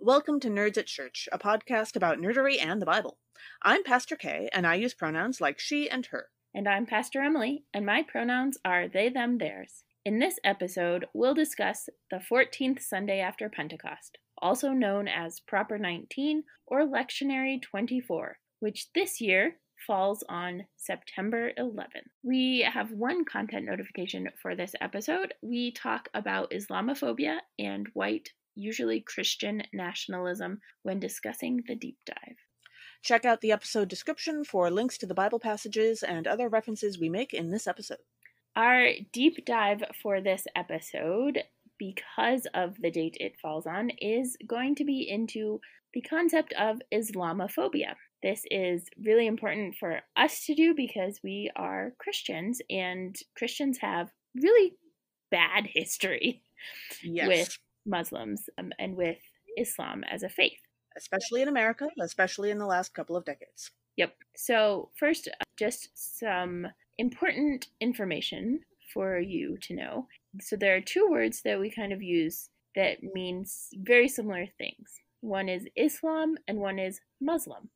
Welcome to Nerds at Church, a podcast about nerdery and the Bible. I'm Pastor Kay, and I use pronouns like she and her. And I'm Pastor Emily, and my pronouns are they, them, theirs. In this episode, we'll discuss the 14th Sunday after Pentecost, also known as Proper 19 or Lectionary 24, which this year falls on September 11th. We have one content notification for this episode. We talk about Islamophobia and white, usually Christian nationalism when discussing the deep dive. Check out the episode description for links to the Bible passages and other references we make in this episode. Our deep dive for this episode, because of the date it falls on, is going to be into the concept of Islamophobia. This is really important for us to do because we are Christians, and Christians have really bad history with Muslims and with Islam as a faith. Especially in America, especially in the last couple of decades. Yep. So first, just some important information for you to know. So there are two words that we kind of use that means very similar things. One is Islam and one is Muslim.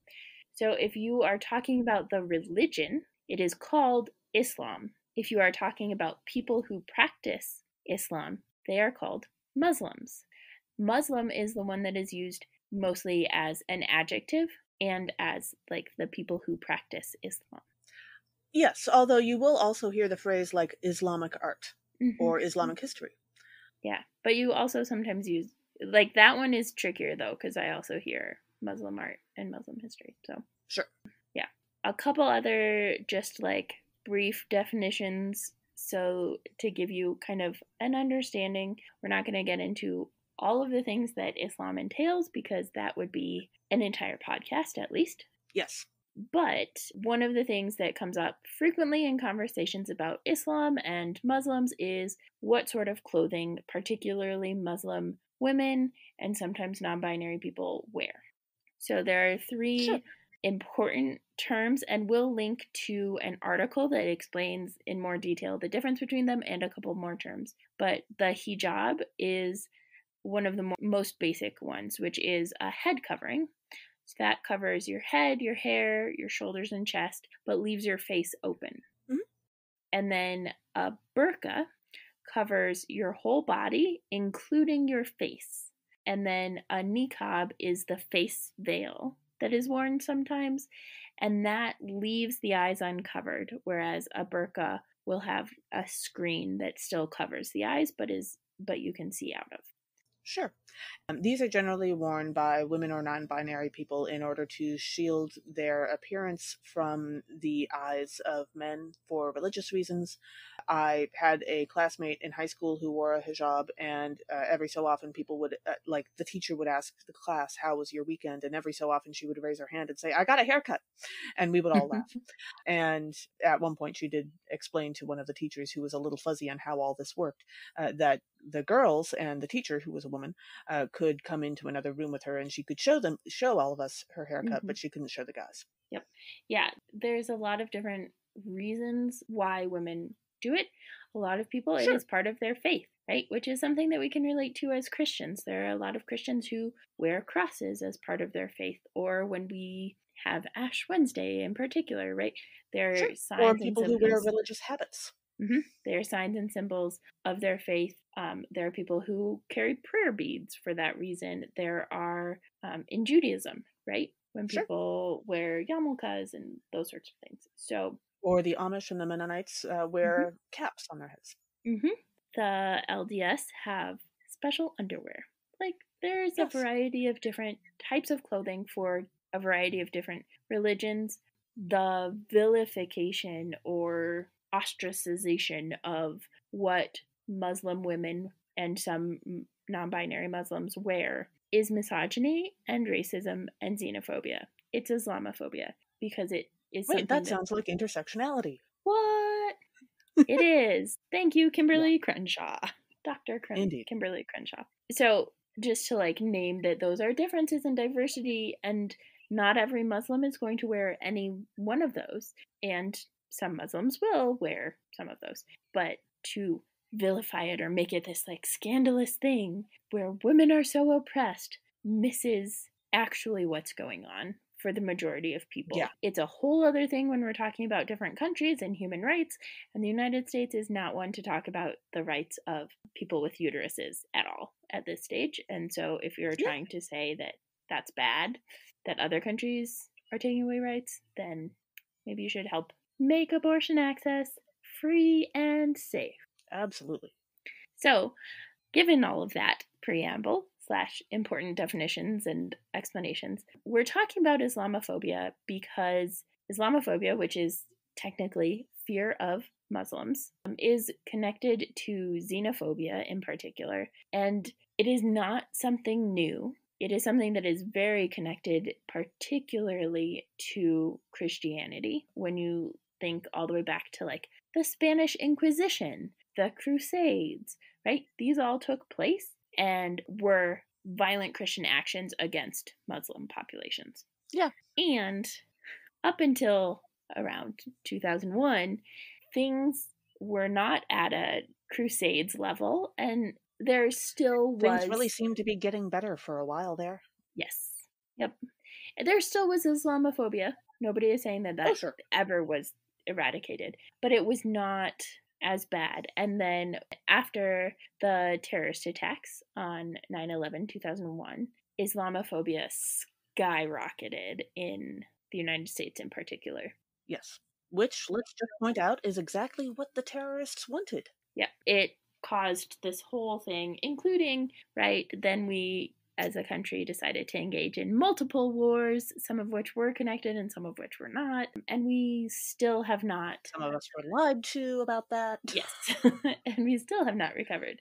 So if you are talking about the religion, it is called Islam. If you are talking about people who practice Islam, they are called Muslims. Muslim is the one that is used mostly as an adjective and as like the people who practice Islam. Yes, although you will also hear the phrase like Islamic art or Islamic history. Yeah, but you also sometimes use, like that one is trickier though, because I also hear Muslim art and Muslim history. So sure. Yeah. A couple other just like brief definitions. So to give you kind of an understanding, we're not going to get into all of the things that Islam entails because that would be an entire podcast at least. Yes. But one of the things that comes up frequently in conversations about Islam and Muslims is what sort of clothing, particularly Muslim women and sometimes non-binary people wear. So there are three important terms, and we'll link to an article that explains in more detail the difference between them and a couple more terms. But the hijab is one of the most basic ones, which is a head covering. So that covers your head, your hair, your shoulders and chest, but leaves your face open. Mm-hmm. And then a burqa covers your whole body, including your face. And then a niqab is the face veil that is worn sometimes, and that leaves the eyes uncovered, whereas a burqa will have a screen that still covers the eyes, but you can see out of. Sure. These are generally worn by women or non-binary people in order to shield their appearance from the eyes of men for religious reasons. I had a classmate in high school who wore a hijab, and every so often people would, the teacher would ask the class, how was your weekend? And every so often she would raise her hand and say, I got a haircut. And we would all laugh. And at one point she did explain to one of the teachers who was a little fuzzy on how all this worked, that the girls and the teacher, who was a woman, could come into another room with her, and she could show all of us her haircut, but she couldn't show the guys. Yep. Yeah, there's a lot of different reasons why women do it. A lot of people, it is part of their faith, right? Which is something that we can relate to as Christians. There are a lot of Christians who wear crosses as part of their faith, or when we have Ash Wednesday in particular, right? There are signs or people and who wear religious habits. There are signs and symbols of their faith. There are people who carry prayer beads for that reason. There are, in Judaism, right? When people wear yarmulkes and those sorts of things. So, or the Amish and the Mennonites wear caps on their heads. The LDS have special underwear. Like, there's a variety of different types of clothing for a variety of different religions. The vilification or ostracization of what Muslim women and some non-binary Muslims wear is misogyny and racism and xenophobia. It's Islamophobia because it is something that sounds like intersectionality. What? It is. Thank you, Kimberly Crenshaw. Dr. Kimberly Crenshaw. So just to like name that those are differences in diversity, and not every Muslim is going to wear any one of those, and some Muslims will wear some of those, but to vilify it or make it this like scandalous thing where women are so oppressed, misses actually what's going on for the majority of Yeah. people. It's a whole other thing when we're talking about different countries and human rights, and the United States is not one to talk about the rights of people with uteruses at all at this stage. And so if you're Yeah. trying to say that that's bad, that other countries are taking away rights, then maybe you should help make abortion access free and safe. Absolutely. So, given all of that preamble / important definitions and explanations, we're talking about Islamophobia because Islamophobia, which is technically fear of Muslims, is connected to xenophobia in particular, and it is not something new. It is something that is very connected, particularly to Christianity. When you think all the way back to like the Spanish Inquisition, the Crusades, right? These all took place and were violent Christian actions against Muslim populations. Yeah. And up until around 2001, things were not at a Crusades level, and there still Things really was. seemed to be getting better for a while there. Yes. Yep. There still was Islamophobia. Nobody is saying that Oh, sure. ever was eradicated, but it was not as bad. And then after the terrorist attacks on 9/11, 2001, Islamophobia skyrocketed in the United States in particular. Yes. Which, let's just point out, is exactly what the terrorists wanted. Yeah, it caused this whole thing, including, right, then we as a country decided to engage in multiple wars, some of which were connected and some of which were not, and we still have not. Some of us were lied to about that. Yes, and we still have not recovered.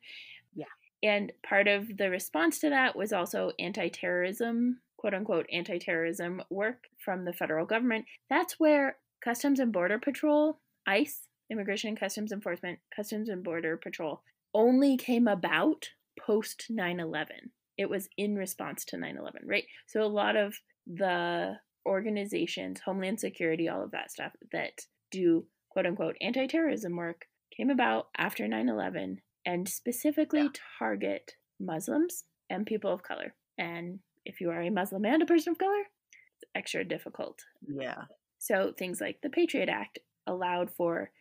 Yeah. And part of the response to that was also anti-terrorism, quote unquote, anti-terrorism work from the federal government. That's where Customs and Border Patrol, ICE, Immigration and Customs Enforcement, Customs and Border Patrol, only came about post 9/11. It was in response to 9/11, right? So a lot of the organizations, Homeland Security, all of that stuff that do quote unquote anti-terrorism work came about after 9/11 and specifically target Muslims and people of color. And if you are a Muslim and a person of color, it's extra difficult. Yeah. So things like the Patriot Act allowed for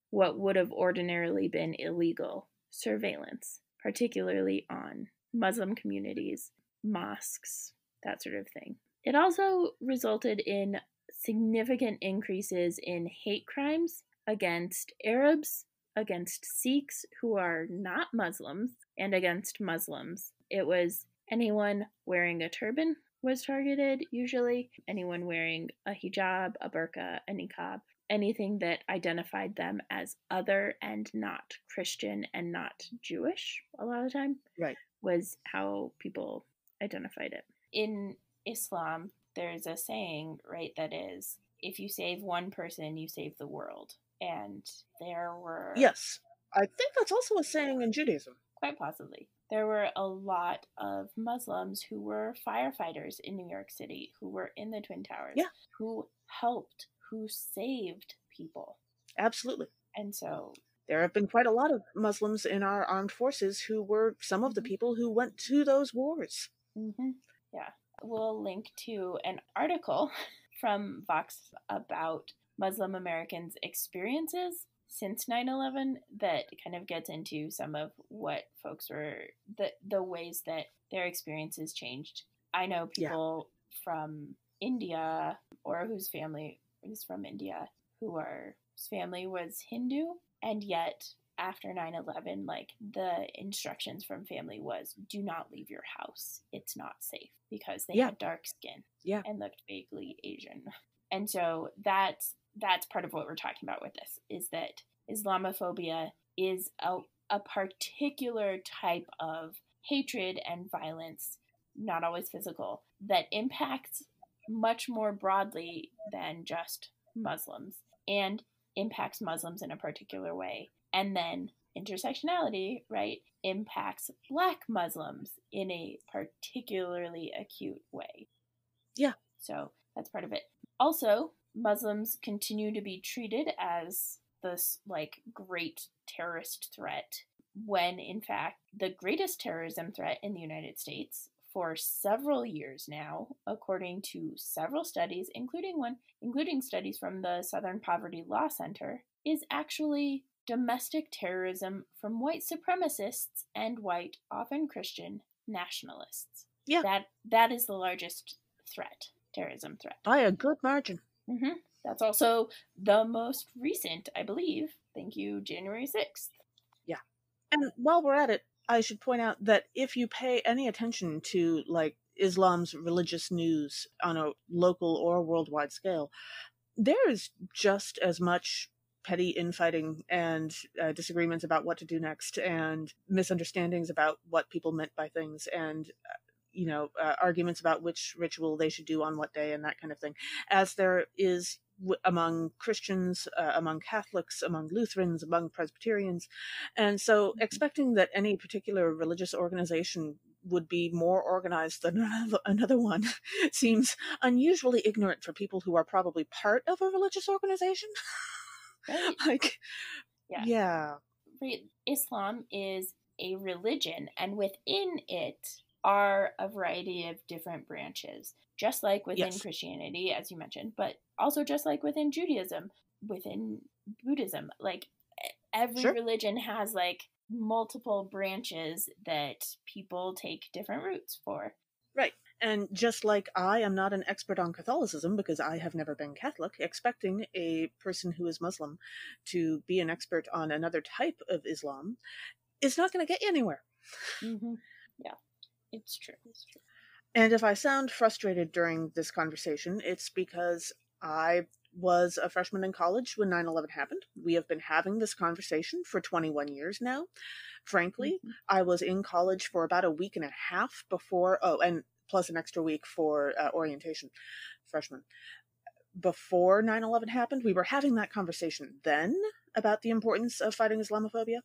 what would have ordinarily been illegal surveillance, particularly on Muslim communities, mosques, that sort of thing. It also resulted in significant increases in hate crimes against Arabs, against Sikhs who are not Muslims, and against Muslims. It was anyone wearing a turban was targeted, usually. Anyone wearing a hijab, a burqa, a niqab, anything that identified them as other and not Christian and not Jewish, a lot of the time, right, was how people identified it. In Islam, there's a saying, right, that is, if you save one person, you save the world. And there were... Yes. I think that's also a saying in Judaism. Quite possibly. There were a lot of Muslims who were firefighters in New York City, who were in the Twin Towers, who helped, who saved people. Absolutely. And so there have been quite a lot of Muslims in our armed forces who were some of the people who went to those wars. Mm-hmm. Yeah. We'll link to an article from Vox about Muslim Americans' experiences since 9/11 that kind of gets into some of what folks were, the ways that their experiences changed. I know people from India, or whose family is from India, whose family was Hindu, and yet after 9/11, like, the instructions from family was, do not leave your house. It's not safe, because they had dark skin and looked vaguely Asian. And so that's part of what we're talking about with this, is that Islamophobia is a particular type of hatred and violence, not always physical, that impacts much more broadly than just Muslims, and impacts Muslims in a particular way. And then intersectionality, right, impacts Black Muslims in a particularly acute way. Yeah. So that's part of it. Also, Muslims continue to be treated as this, like, great terrorist threat, when in fact the greatest terrorism threat in the United States for several years now, according to several studies, including studies from the Southern Poverty Law Center, is actually domestic terrorism from white supremacists and white, often Christian, nationalists. Yeah. That is the largest terrorism threat. By a good margin. Mm-hmm. That's also the most recent, I believe. Thank you, January 6th. Yeah. And while we're at it, I should point out that if you pay any attention to, like, Islam's religious news on a local or worldwide scale, there is just as much petty infighting and disagreements about what to do next, and misunderstandings about what people meant by things, and arguments about which ritual they should do on what day and that kind of thing, as there is among Christians, among Catholics, among Lutherans, among Presbyterians. And so expecting that any particular religious organization would be more organized than another one seems unusually ignorant for people who are probably part of a religious organization. Right. Yeah. Islam is a religion, and within it are a variety of different branches, just like within Christianity, as you mentioned, but also just like within Judaism, within Buddhism. Like, every religion has like multiple branches that people take different routes for. Right. And just like I am not an expert on Catholicism because I have never been Catholic, expecting a person who is Muslim to be an expert on another type of Islam is not going to get you anywhere. Mm-hmm. Yeah, it's true. And if I sound frustrated during this conversation, it's because I was a freshman in college when 9/11 happened. We have been having this conversation for 21 years now. Frankly, I was in college for about a week and a half before, and plus an extra week for orientation, freshman. Before 9/11 happened, we were having that conversation then about the importance of fighting Islamophobia.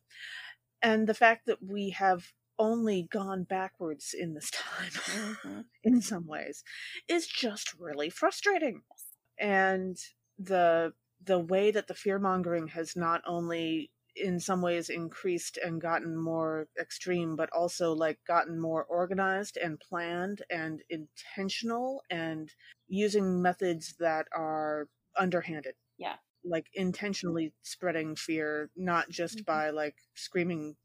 And the fact that we have only gone backwards in this time, in some ways, is just really frustrating. And the way that the fear-mongering has not only in some ways increased and gotten more extreme, but also like gotten more organized and planned and intentional and using methods that are underhanded. Yeah. Like intentionally spreading fear, not just by like screaming,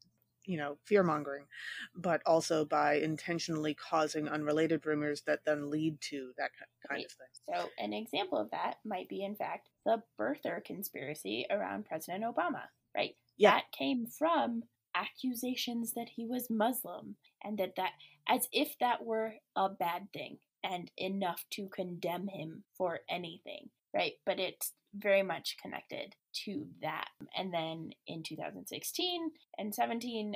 fear-mongering, but also by intentionally causing unrelated rumors that then lead to that kind of thing. So an example of that might be, in fact, the birther conspiracy around President Obama, right? Yeah. That came from accusations that he was Muslim, and that as if that were a bad thing and enough to condemn him for anything, right? But it's very much connected to that. And then in 2016 and 17,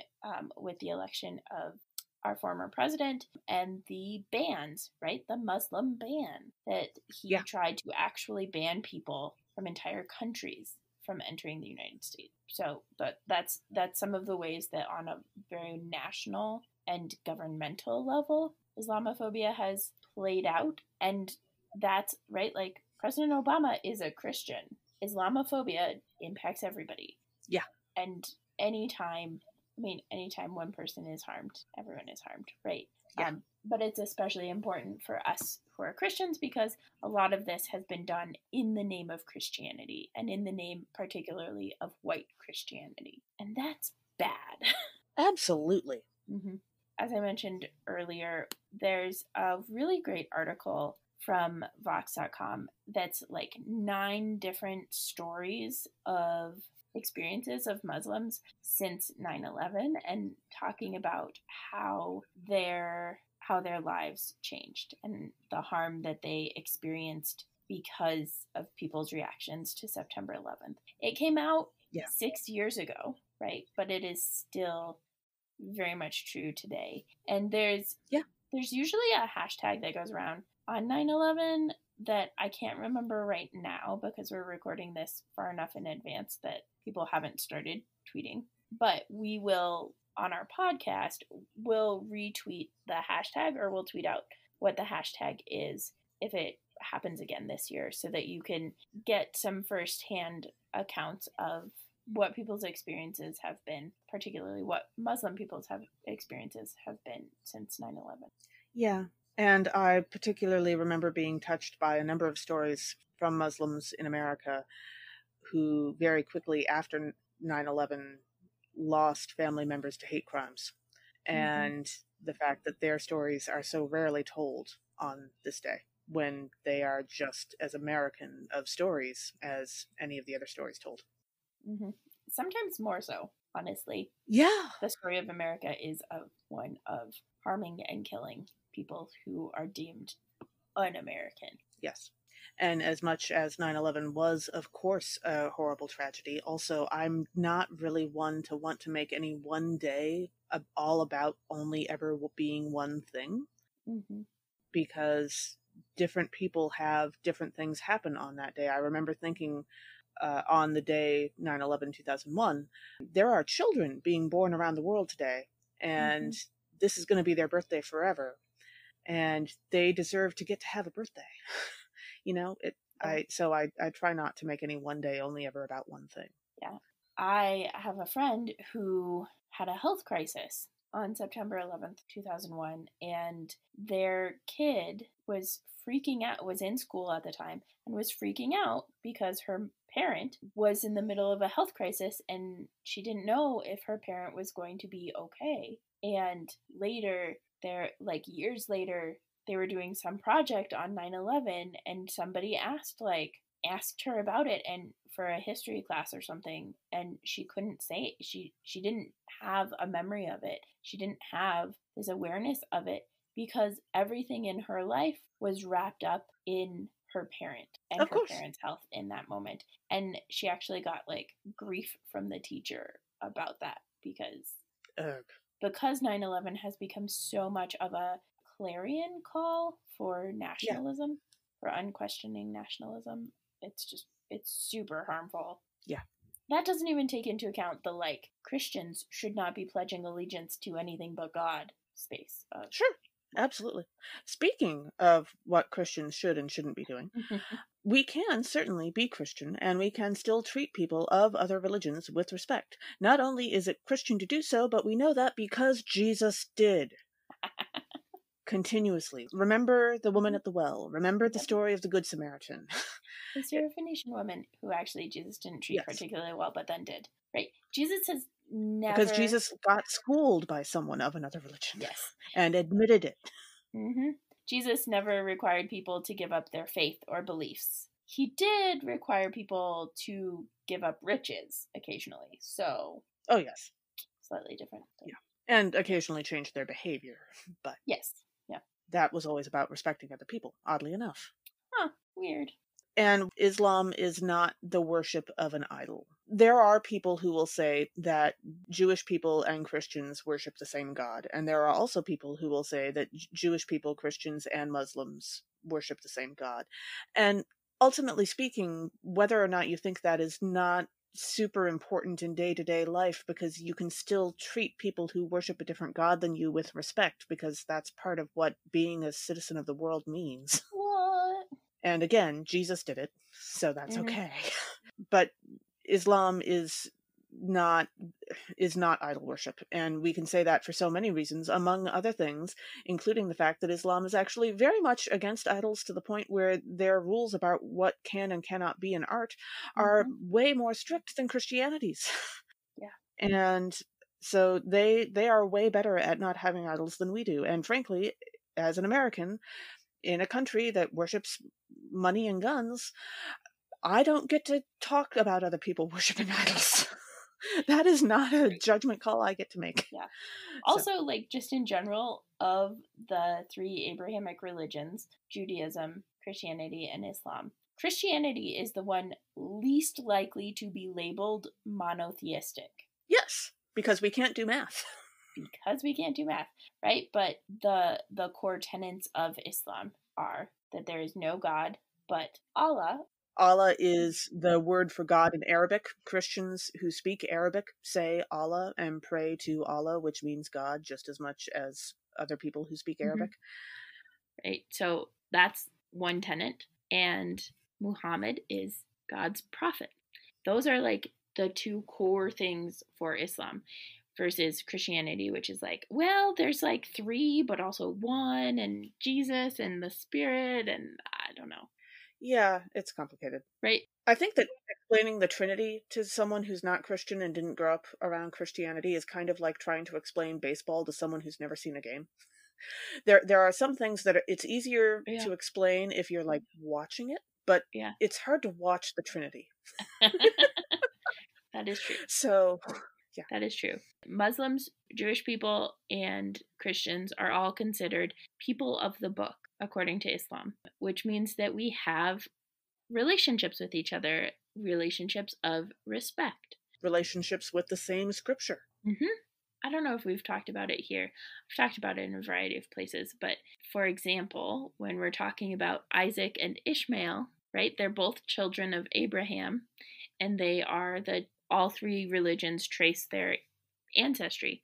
with the election of our former president and the bans, right? The Muslim ban that he tried to actually ban people from entire countries from entering the United States. So that's some of the ways that on a very national and governmental level, Islamophobia has played out. And that's right, like President Obama is a Christian. Islamophobia impacts everybody. Yeah. And anytime one person is harmed, everyone is harmed, right? Yeah. But it's especially important for us who are Christians because a lot of this has been done in the name of Christianity and in the name particularly of white Christianity. And that's bad. Absolutely. Mm-hmm. As I mentioned earlier, there's a really great article from Vox.com that's like 9 different stories of experiences of Muslims since 9/11 and talking about how their lives changed and the harm that they experienced because of people's reactions to September 11th. It came out 6 years ago, right? But it is still very much true today. And there's usually a hashtag that goes around on 9/11 that I can't remember right now because we're recording this far enough in advance that people haven't started tweeting. But we will, on our podcast, we'll retweet the hashtag, or we'll tweet out what the hashtag is if it happens again this year, so that you can get some firsthand accounts of what people's experiences have been, particularly what Muslim people's experiences have been since 9/11. Yeah. And I particularly remember being touched by a number of stories from Muslims in America who very quickly after 9/11 lost family members to hate crimes. Mm-hmm. And the fact that their stories are so rarely told on this day when they are just as American of stories as any of the other stories told. Mm-hmm. Sometimes more so, honestly. Yeah. The story of America is of one of harming and killing people who are deemed un-American. Yes. And as much as 9/11 was, of course, a horrible tragedy, also, I'm not really one to want to make any one day all about only ever being one thing, Mm-hmm. because different people have different things happen on that day. I remember thinking on the day 9/11 2001, there are children being born around the world today, Mm-hmm. and this is going to be their birthday forever, and they deserve to get to have a birthday. You know, Yeah. I try not to make any one day only ever about one thing. Yeah. I have a friend who had a health crisis on September 11th, 2001, and their kid was freaking out, was in school at the time, and was freaking out because her parent was in the middle of a health crisis and she didn't know if her parent was going to be okay. And later, like years later, they were doing some project on 9/11 and somebody asked her about it and for a history class or something, and she couldn't say it. She didn't have a memory of it. She didn't have this awareness of it because everything in her life was wrapped up in her parent and Of her course. parent's health in that moment. And she actually got like grief from the teacher about that Ugh. because 9/11 has become so much of a clarion call for Yeah. nationalism, for unquestioning nationalism. It's super harmful. Yeah. That doesn't even take into account the like Christians should not be pledging allegiance to anything but God space of. Sure. Absolutely. Speaking of what Christians should and shouldn't be doing, we can certainly be Christian and we can still treat people of other religions with respect. Not only is it Christian to do so, but we know that because Jesus did. Continuously. Remember the woman at the well. Remember the Yep. story of the Good Samaritan. The Syrophoenician woman who actually Jesus didn't treat Yes. particularly well, but then did. Right. Jesus has Because never. Jesus got schooled by someone of another religion Yes. and admitted it. Mm-hmm. Jesus never required people to give up their faith or beliefs. He did require people to give up riches occasionally. So, Oh, yes. slightly different. Yeah. And occasionally change their behavior. But Yes. Yeah. that was always about respecting other people, oddly enough. Huh. Weird. And Islam is not the worship of an idol. There are people who will say that Jewish people and Christians worship the same God. And there are also people who will say that Jewish people, Christians, and Muslims worship the same God. And ultimately speaking, whether or not you think that is not super important in day-to-day life, because you can still treat people who worship a different God than you with respect, because that's part of what being a citizen of the world means. What? And again, Jesus did it, so that's Mm-hmm. okay. But Islam not is not idol worship, and we can say that for so many reasons, among other things, including the fact that Islam is actually very much against idols to the point where their rules about what can and cannot be in art are Mm-hmm. way more strict than Christianity's. Yeah. And so they are way better at not having idols than we do. And frankly, as an American in a country that worships money and guns, I don't get to talk about other people worshiping idols. That is not a judgment call I get to make. Yeah. So, Also, like, just in general, of the three Abrahamic religions, Judaism, Christianity, and Islam, Christianity is the one least likely to be labeled monotheistic yes, because we can't do math. because we can't do math, right? But the core tenets of Islam are that there is no God but Allah. Allah is the word for God in Arabic. Christians who speak Arabic say Allah and pray to Allah, which means God, just as much as other people who speak Arabic. Right? So that's one tenet. And Muhammad is God's prophet. Those are like the two core things for Islam. versus Christianity, which is like, well, there's like three, but also one, and Jesus and the Spirit, and I don't know. Yeah, it's complicated. Right? I think that explaining the Trinity to someone who's not Christian and didn't grow up around Christianity is kind of like trying to explain baseball to someone who's never seen a game. There are some things that it's easier Yeah. to explain if you're like watching it, but Yeah. it's hard to watch the Trinity. That is true. So, yeah. That is true. Muslims, Jewish people, and Christians are all considered people of the book, according to Islam, which means that we have relationships with each other, relationships of respect. Relationships with the same scripture. Mm-hmm. I don't know if we've talked about it here. I've talked about it in a variety of places, but for example, when we're talking about Isaac and Ishmael, right? They're both children of Abraham, and they are all three religions trace their ancestry.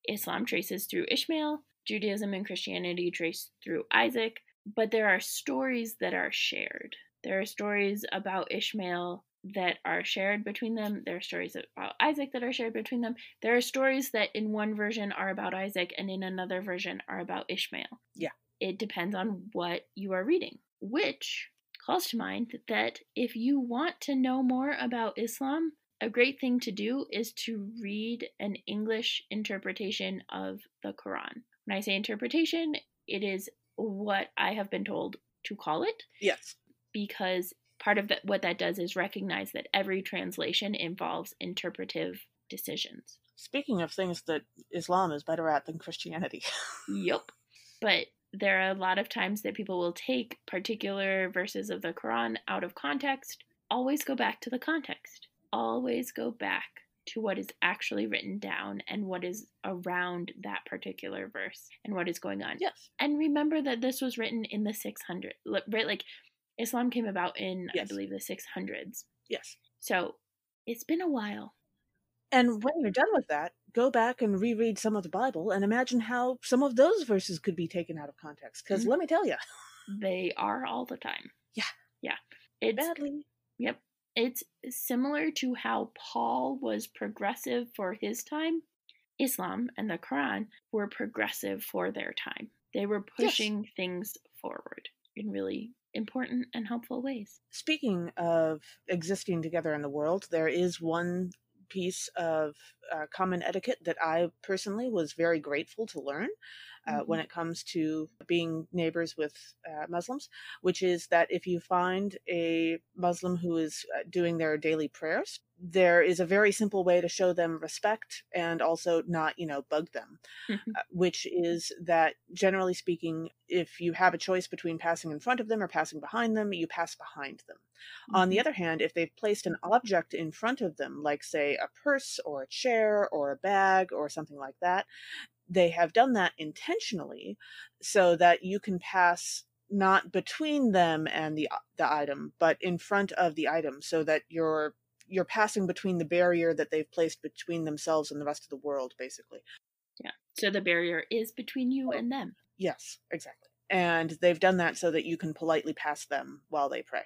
Islam traces through Ishmael, Judaism and Christianity trace through Isaac, but there are stories that are shared. There are stories about Ishmael that are shared between them. There are stories about Isaac that are shared between them. There are stories that in one version are about Isaac and in another version are about Ishmael. Yeah. It depends on what you are reading, which calls to mind that if you want to know more about Islam, a great thing to do is to read an English interpretation of the Quran. When I say interpretation, it is what I have been told to call it. Yes. Because part of what that does is recognize that every translation involves interpretive decisions. Speaking of things that Islam is better at than Christianity. Yup. But there are a lot of times that people will take particular verses of the Quran out of context. Always go back to the context. Always go back to what is actually written down and what is around that particular verse and what is going on. Yes. And remember that this was written in the 600s, right? Like Islam came about in, yes. I believe, the 600s. Yes. So it's been a while. And when you're done with that, go back and reread some of the Bible and imagine how some of those verses could be taken out of context. Because let me tell you, they are all the time. Yeah. Yeah. It's badly. Yep. It's similar to how Paul was progressive for his time. Islam and the Quran were progressive for their time. They were pushing things forward in really important and helpful ways. Speaking of existing together in the world, there is one piece of common etiquette that I personally was very grateful to learn when it comes to being neighbors with Muslims, which is that if you find a Muslim who is doing their daily prayers, there is a very simple way to show them respect and also not, bug them, which is that generally speaking, if you have a choice between passing in front of them or passing behind them, you pass behind them. On the other hand, if they've placed an object in front of them, like say a purse or a chair or a bag or something like that, they have done that intentionally so that you can pass not between them and the item, but in front of the item, so that you're passing between the barrier that they've placed between themselves and the rest of the world, basically. Yeah. So the barrier is between you and them. Yes, exactly. And they've done that so that you can politely pass them while they pray.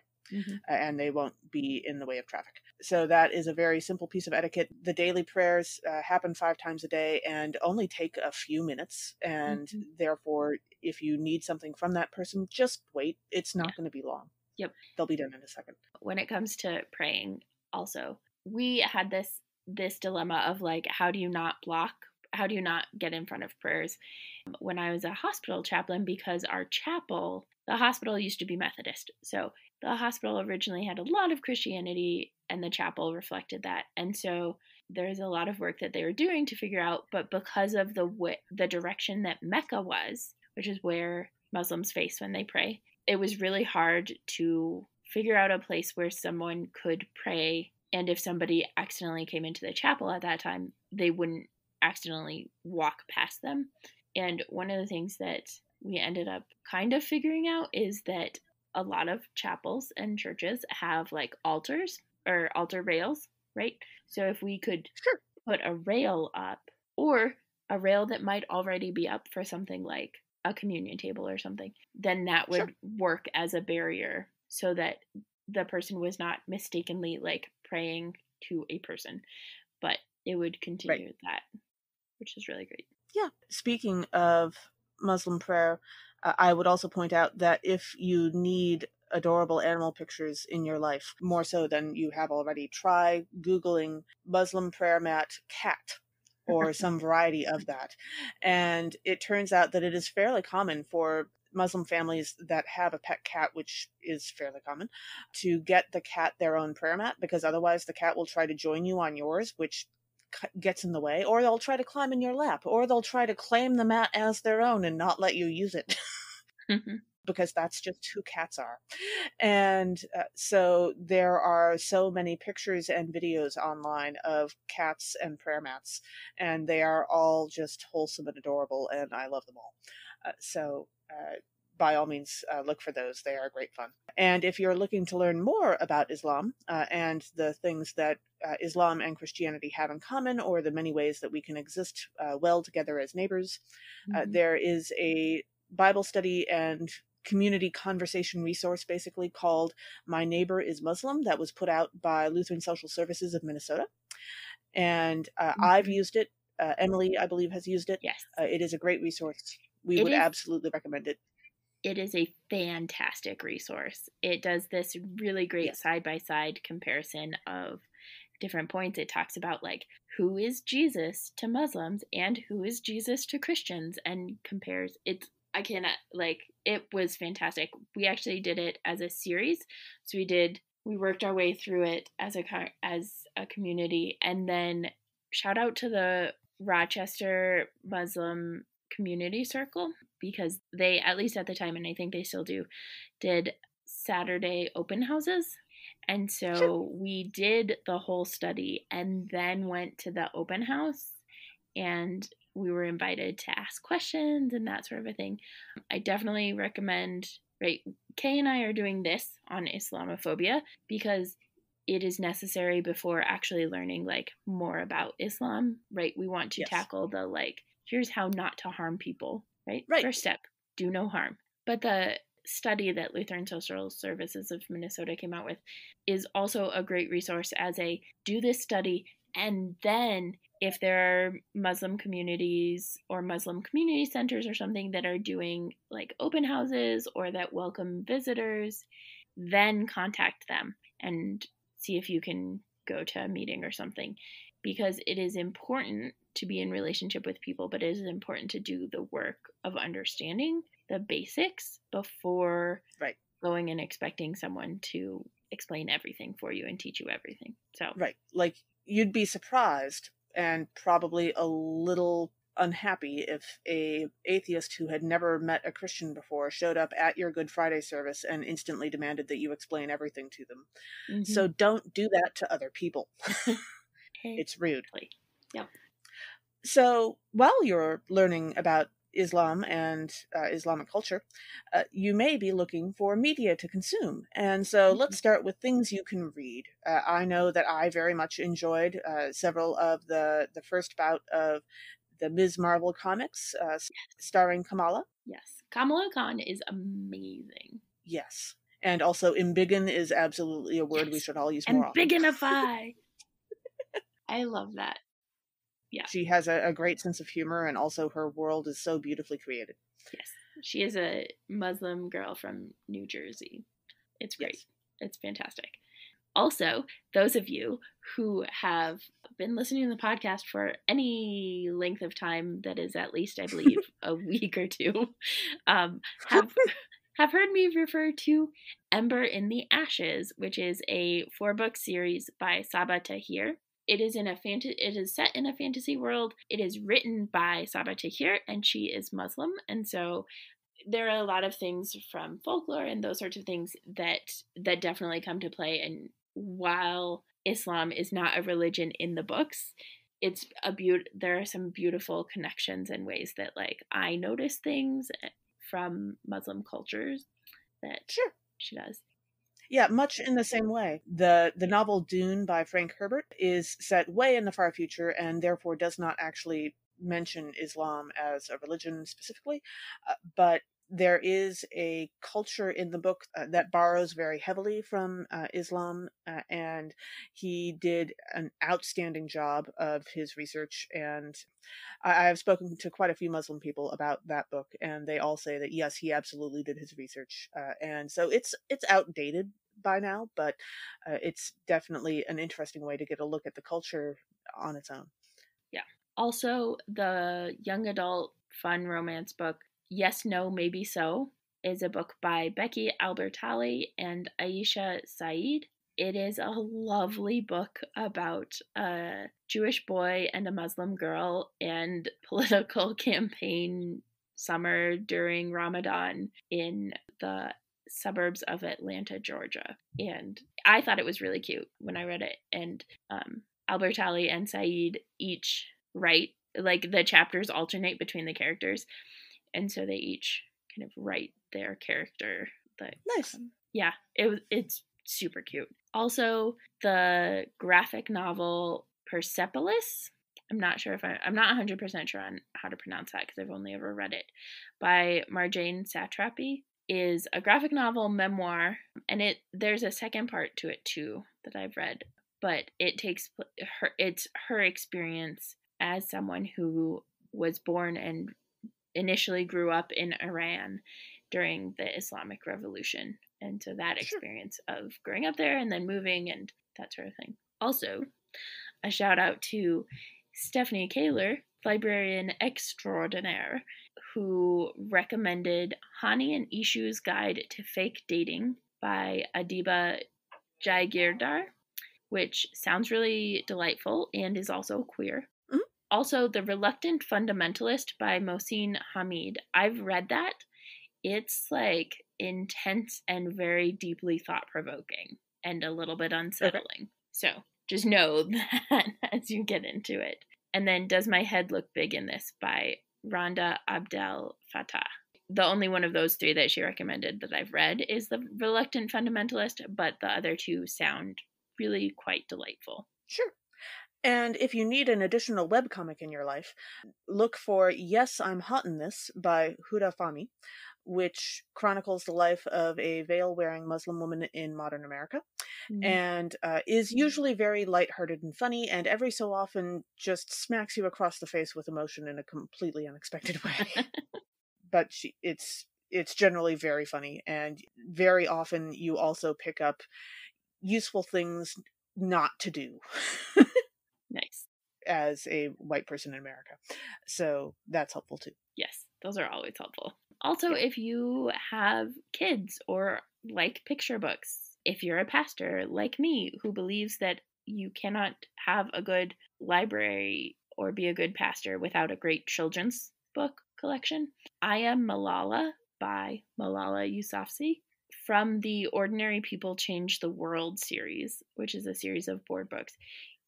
And they won't be in the way of traffic. So that is a very simple piece of etiquette. The daily prayers happen 5 times a day and only take a few minutes. And therefore, if you need something from that person, just wait. It's not going to be long. Yep. They'll be done in a second. When it comes to praying, also, we had this dilemma of like, how do you not get in front of prayers? When I was a hospital chaplain, because the hospital used to be Methodist. So the hospital originally had a lot of Christianity and the chapel reflected that. And so there's a lot of work that they were doing to figure out, but because of the direction that Mecca was, which is where Muslims face when they pray, it was really hard to figure out a place where someone could pray. And if somebody accidentally came into the chapel at that time, they wouldn't accidentally walk past them. And one of the things that we ended up kind of figuring out is that a lot of chapels and churches have like altars or altar rails, right? So if we could put a rail up, or a rail that might already be up for something like a communion table or something, then that would work as a barrier so that the person was not mistakenly like praying to a person, but it would continue that. which is really great. Yeah. Speaking of Muslim prayer, I would also point out that if you need adorable animal pictures in your life, more so than you have already, try Googling Muslim prayer mat cat or some variety of that. And it turns out that it is fairly common for Muslim families that have a pet cat, which is fairly common, to get the cat their own prayer mat, because otherwise the cat will try to join you on yours, which gets in the way, or they'll try to climb in your lap, or they'll try to claim the mat as their own and not let you use it. Because that's just who cats are. And so there are so many pictures and videos online of cats and prayer mats, and they are all just wholesome and adorable, and I love them all. So by all means, look for those. They are great fun. And if you're looking to learn more about Islam and the things that Islam and Christianity have in common, or the many ways that we can exist well together as neighbors, there is a Bible study and community conversation resource basically called My Neighbor is Muslim, that was put out by Lutheran Social Services of Minnesota. And I've used it. Emily, I believe, has used it. Yes. It is a great resource. We would absolutely recommend it. It is a fantastic resource. It does this really great side-by-side comparison of different points. It talks about like who is Jesus to Muslims and who is Jesus to Christians, and compares. It was fantastic. We actually did it as a series. So we worked our way through it as a community, and then shout out to the Rochester Muslim Community Circle, because they, at least at the time, and I think they still do, did Saturday open houses. And so we did the whole study and then went to the open house, and we were invited to ask questions and that sort of a thing. I definitely recommend, right? Kay and I are doing this on Islamophobia because it is necessary before actually learning like more about Islam, right? We want to tackle the like, here's how not to harm people, right? First step, do no harm. But the study that Lutheran Social Services of Minnesota came out with is also a great resource as a do this study, and then if there are Muslim communities or Muslim community centers or something that are doing like open houses or that welcome visitors, then contact them and see if you can go to a meeting or something, because it is important to be in relationship with people, but it is important to do the work of understanding the basics before going and expecting someone to explain everything for you and teach you everything. So like you'd be surprised and probably a little unhappy if a atheist who had never met a Christian before showed up at your Good Friday service and instantly demanded that you explain everything to them. So don't do that to other people. It's rude. Yep. So while you're learning about Islam and Islamic culture, you may be looking for media to consume. And so let's start with things you can read. I know that I very much enjoyed several of the first bout of the Ms. Marvel comics starring Kamala. Yes. Kamala Khan is amazing. Yes. And also embiggen is absolutely a word we should all use more often. Embiggenify. I love that. Yeah. She has a great sense of humor, and also her world is so beautifully created. Yes. She is a Muslim girl from New Jersey. It's great. Yes. It's fantastic. Also, those of you who have been listening to the podcast for any length of time that is at least, I believe, a week or two, have heard me refer to Ember in the Ashes, which is a 4-book series by Saba Tahir. It is set in a fantasy world. It is written by Saba Tahir, and she is Muslim, and so there are a lot of things from folklore and those sorts of things that definitely come to play. And while Islam is not a religion in the books, there are some beautiful connections and ways that like I notice things from Muslim cultures that she does. Yeah, much in the same way. The novel Dune by Frank Herbert is set way in the far future and therefore does not actually mention Islam as a religion specifically, but there is a culture in the book that borrows very heavily from Islam, and he did an outstanding job of his research. And I've spoken to quite a few Muslim people about that book, and they all say that yes, he absolutely did his research. And so it's outdated by now, but it's definitely an interesting way to get a look at the culture on its own. Yeah. Also, the young adult fun romance book, Yes, No, Maybe So, is a book by Becky Albertalli and Aisha Saeed. It is a lovely book about a Jewish boy and a Muslim girl and political campaign summer during Ramadan in the suburbs of Atlanta, Georgia. And I thought it was really cute when I read it. And Albertalli and Saeed each write, like the chapters alternate between the characters, and so they each kind of write their character. Nice. Yeah, it's super cute. Also, the graphic novel Persepolis. I'm not sure if I'm not 100% sure on how to pronounce that because I've only ever read it, by Marjane Satrapi, is a graphic novel memoir, and there's a second part to it too that I've read, but it's her experience as someone who was born and initially grew up in Iran during the Islamic Revolution. And so that experience of growing up there and then moving and that sort of thing. Also, a shout out to Stephanie Kaler, librarian extraordinaire, who recommended Hani and Ishu's Guide to Fake Dating by Adiba Jaigirdar, which sounds really delightful and is also queer. Mhm. Also, The Reluctant Fundamentalist by Mohsin Hamid. I've read that. It's like intense and very deeply thought provoking and a little bit unsettling. Okay. So just know that as you get into it. And then Does My Head Look Big in This by Rhonda Abdel Fattah. The only one of those three that she recommended that I've read is The Reluctant Fundamentalist, but the other two sound really quite delightful. Sure. And if you need an additional webcomic in your life, look for Yes, I'm Hot in This by Huda Fahmy, which chronicles the life of a veil-wearing Muslim woman in modern America, and is usually very lighthearted and funny, and every so often just smacks you across the face with emotion in a completely unexpected way. But it's generally very funny, and very often you also pick up useful things not to do. Nice. As a white person in America. So that's helpful too. Yes, those are always helpful. Also, if you have kids or like picture books, if you're a pastor like me who believes that you cannot have a good library or be a good pastor without a great children's book collection, I Am Malala by Malala Yousafzai from the Ordinary People Change the World series, which is a series of board books,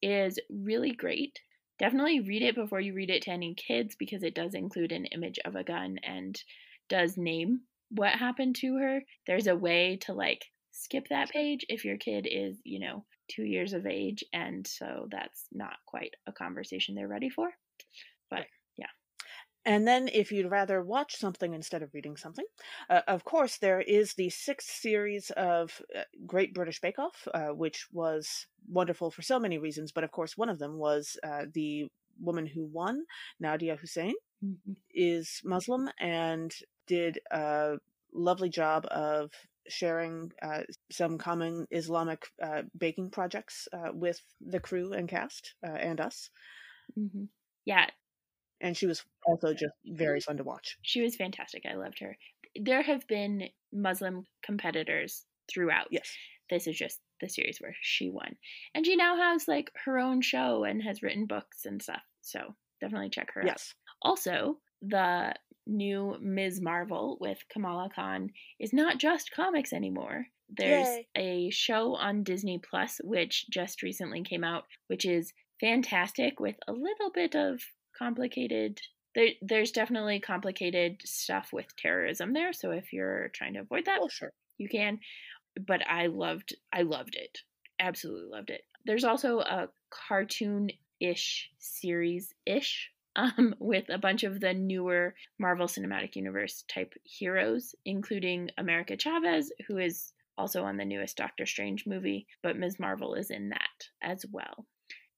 is really great. Definitely read it before you read it to any kids because it does include an image of a gun and does name what happened to her. There's a way to like skip that page if your kid is, 2 years of age, and so that's not quite a conversation they're ready for. But yeah. And then if you'd rather watch something instead of reading something, of course, there is the 6th series of Great British Bake Off, which was wonderful for so many reasons. But of course, one of them was the woman who won, Nadia Hussein, is Muslim and did a lovely job of sharing some common Islamic baking projects with the crew and cast and us. Mm-hmm. Yeah. And she was also just very fun to watch. She was fantastic. I loved her. There have been Muslim competitors throughout. Yes. This is just the series where she won. And she now has like her own show and has written books and stuff. So definitely check her out. Also, the new Ms. Marvel with Kamala Khan is not just comics anymore. There's a show on Disney Plus, which just recently came out, which is fantastic with a little bit of complicated. There's definitely complicated stuff with terrorism there. So if you're trying to avoid that, you can. But I loved it. Absolutely loved it. There's also a cartoon-ish series-ish with a bunch of the newer Marvel Cinematic Universe type heroes, including America Chavez, who is also on the newest Doctor Strange movie, but Ms. Marvel is in that as well.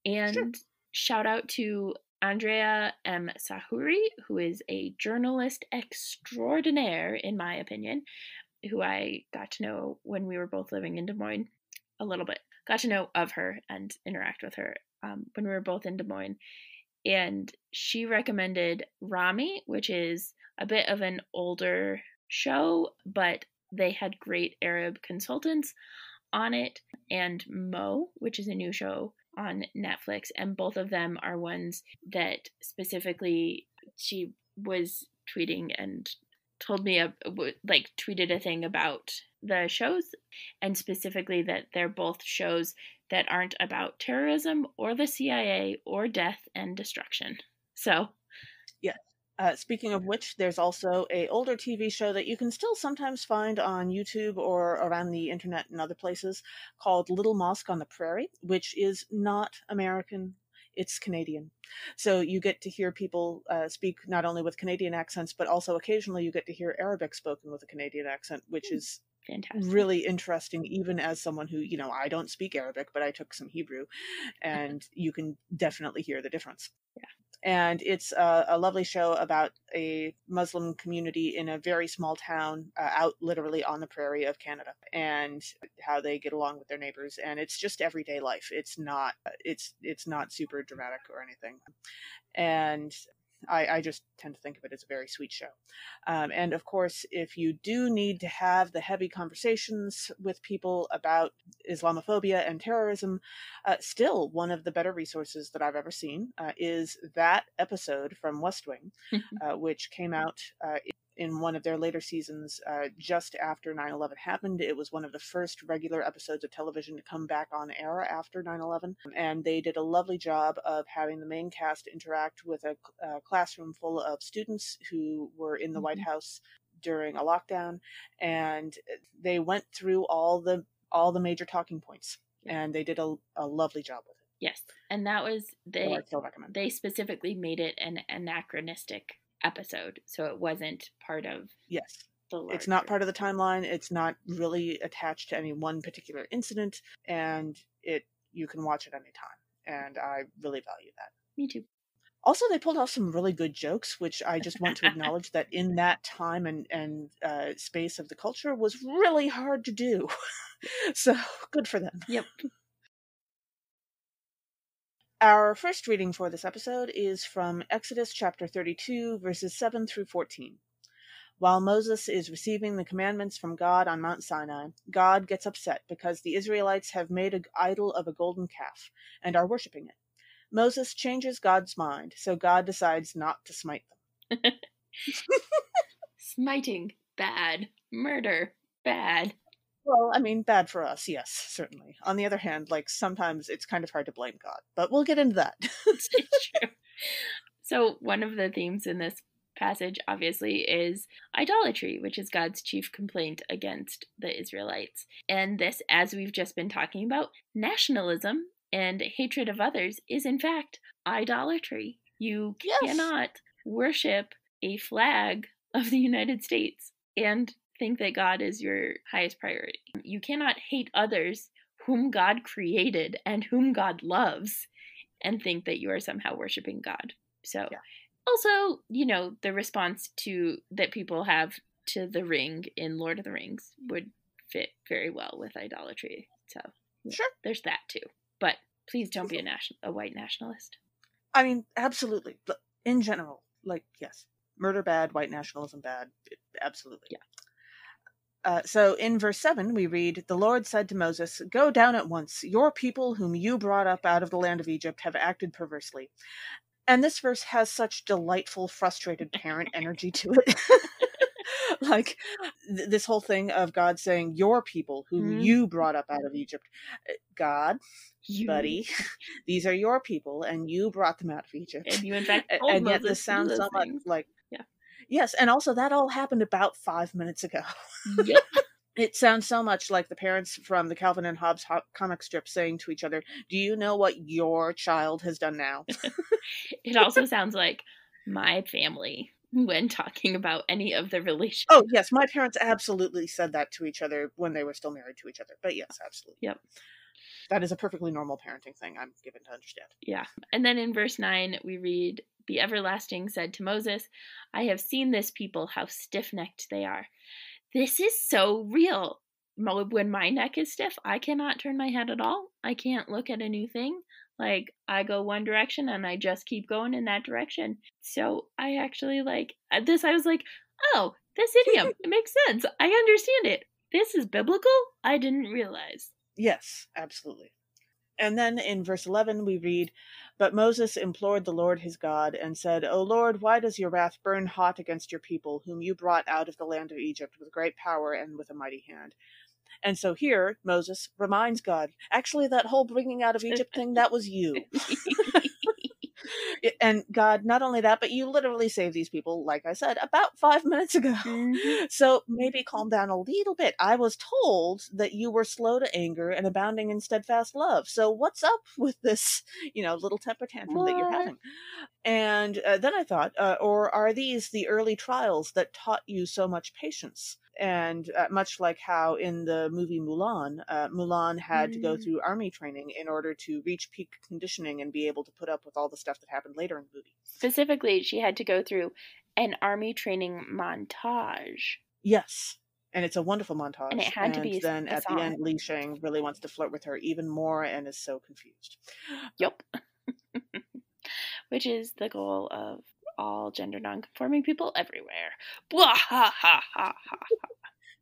And shout out to Andrea M. Sahuri, who is a journalist extraordinaire, in my opinion, who I got to know when we were both living in Des Moines a little bit. Got to know of her and interact with her when we were both in Des Moines. And she recommended Rami, which is a bit of an older show, but they had great Arab consultants on it, and Mo, which is a new show on Netflix. And both of them are ones that specifically she was tweeting and told me, tweeted a thing about the shows, and specifically that they're both shows that aren't about terrorism or the CIA or death and destruction. So, yeah. Speaking of which, there's also a older TV show that you can still sometimes find on YouTube or around the internet and other places called Little Mosque on the Prairie, which is not American. It's Canadian. So you get to hear people speak not only with Canadian accents, but also occasionally you get to hear Arabic spoken with a Canadian accent, which is fantastic. Really interesting, even as someone who, I don't speak Arabic, but I took some Hebrew, and you can definitely hear the difference. Yeah. And it's a lovely show about a Muslim community in a very small town out literally on the prairie of Canada, and how they get along with their neighbors. And it's just everyday life. It's not super dramatic or anything. And I just tend to think of it as a very sweet show. And of course, if you do need to have the heavy conversations with people about Islamophobia and terrorism, still one of the better resources that I've ever seen is that episode from West Wing, which came out in one of their later seasons just after 9/11 happened. It was one of the first regular episodes of television to come back on air after 9/11, and they did a lovely job of having the main cast interact with a classroom full of students who were in the White House during a lockdown, and they went through all the major talking points, and they did a lovely job with it. Yes, and that was So I still recommend. They specifically made it an anachronistic episode, so it wasn't part of it's not part of the timeline. It's not really attached to any one particular incident, and you can watch it anytime, and I really value that. Me too. Also, they pulled off some really good jokes, which I just want to acknowledge that in that time and space of the culture was really hard to do. So good for them. Yep. Our first reading for this episode is from Exodus chapter 32, verses 7 through 14. While Moses is receiving the commandments from God on Mount Sinai, God gets upset because the Israelites have made an idol of a golden calf and are worshiping it. Moses changes God's mind, so God decides not to smite them. Smiting, bad. Murder, bad. Well, I mean, bad for us, yes, certainly. On the other hand, sometimes it's kind of hard to blame God, but we'll get into that. It's true. So one of the themes in this passage, obviously, is idolatry, which is God's chief complaint against the Israelites. And this, as we've just been talking about, nationalism and hatred of others is, in fact, idolatry. You cannot worship a flag of the United States and think that God is your highest priority. You cannot hate others whom God created and whom God loves and think that you are somehow worshiping God. So also, the response that people have to the ring in Lord of the Rings would fit very well with idolatry. So there's that too. But please don't be a white nationalist. I mean, absolutely. But in general, yes, murder bad, white nationalism bad, absolutely. Yeah. So in verse 7, we read, "The Lord said to Moses, 'Go down at once. Your people whom you brought up out of the land of Egypt have acted perversely.'" And this verse has such delightful, frustrated parent energy to it. This whole thing of God saying, "Your people whom you brought up out of Egypt." God, buddy, these are your people, and you brought them out of Egypt. And you, in fact, told and Moses yet this sounds somewhat things. like... Yes, and also that all happened about 5 minutes ago. Yep. It sounds so much like the parents from the Calvin and Hobbes comic strip saying to each other, "Do you know what your child has done now?" It also sounds like my family when talking about any of the relations. Oh, yes, my parents absolutely said that to each other when they were still married to each other. But yes, absolutely. Yep. That is a perfectly normal parenting thing, I'm given to understand. Yeah. And then in verse 9, we read, "The everlasting said to Moses, I have seen this people, how stiff-necked they are." This is so real. When my neck is stiff, I cannot turn my head at all. I can't look at a new thing. Like, I go one direction and I just keep going in that direction. So I actually this. I was like, oh, this idiom, it makes sense. I understand it. This is biblical? I didn't realize. Yes, absolutely. And then in verse 11 we read, "But Moses implored the Lord his God and said, O Lord, why does your wrath burn hot against your people, whom you brought out of the land of Egypt with great power and with a mighty hand?" And so here Moses reminds God, actually, that whole bringing out of Egypt thing, that was you. And God, not only that, but you literally saved these people, like I said, about 5 minutes ago. Mm-hmm. So maybe calm down a little bit. I was told that you were slow to anger and abounding in steadfast love. So what's up with this, little temper tantrum that you're having? And then I thought, or are these the early trials that taught you so much patience? And much like how in the movie Mulan, Mulan had to go through army training in order to reach peak conditioning and be able to put up with all the stuff that happened later in the movie. Specifically, she had to go through an army training montage. Yes. And it's a wonderful montage. And it had to be then a at song. the end, Li Shang really wants to flirt with her even more and is so confused. Yep. Which is the goal of all gender nonconforming people everywhere. Blah, ha, ha, ha, ha.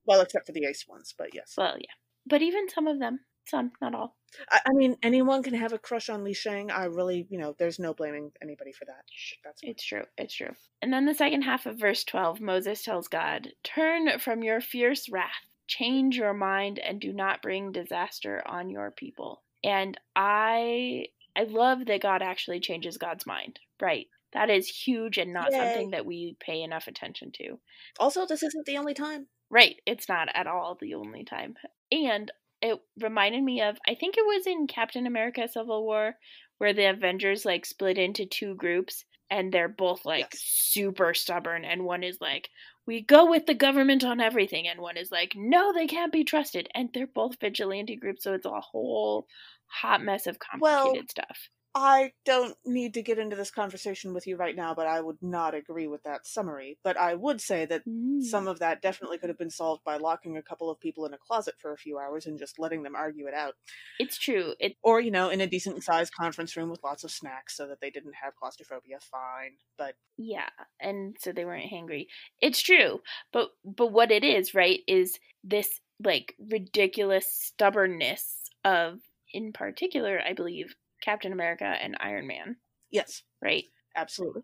Well, except for the ace ones, but yes. Well, yeah. But even some of them. Some, not all. I mean, anyone can have a crush on Li Shang. I really, there's no blaming anybody for that. That's fine. It's true. It's true. And then the second half of verse 12, Moses tells God, "Turn from your fierce wrath, change your mind, and do not bring disaster on your people." And I love that God actually changes God's mind. Right. That is huge and not something that we pay enough attention to. Also, this isn't the only time. Right. It's not at all the only time. And it reminded me of, I think it was in Captain America Civil War, where the Avengers split into two groups and they're both super stubborn, and one is like, we go with the government on everything, and one is like, no, they can't be trusted, and they're both vigilante groups, so it's a whole hot mess of complicated stuff. I don't need to get into this conversation with you right now, but I would not agree with that summary. But I would say that some of that definitely could have been solved by locking a couple of people in a closet for a few hours and just letting them argue it out. It's true. Or, in a decent-sized conference room with lots of snacks so that they didn't have claustrophobia. Fine, but... Yeah, and so they weren't hangry. It's true, but what it is, right, is this, ridiculous stubbornness of, in particular, I believe, Captain America and Iron Man. Yes. Right? Absolutely.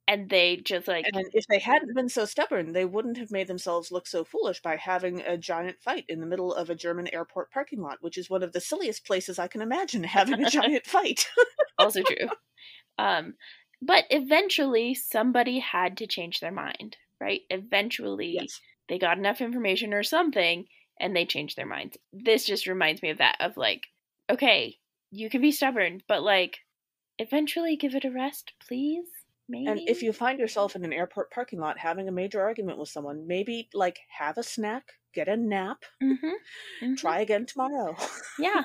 And they just And if they hadn't been so stubborn, they wouldn't have made themselves look so foolish by having a giant fight in the middle of a German airport parking lot, which is one of the silliest places I can imagine having a giant fight. Also true. But eventually somebody had to change their mind, right? Eventually they got enough information or something and they changed their minds. This just reminds me of that, of okay, you can be stubborn, but eventually give it a rest, please. Maybe. And if you find yourself in an airport parking lot having a major argument with someone, maybe have a snack, get a nap, try again tomorrow. Yeah.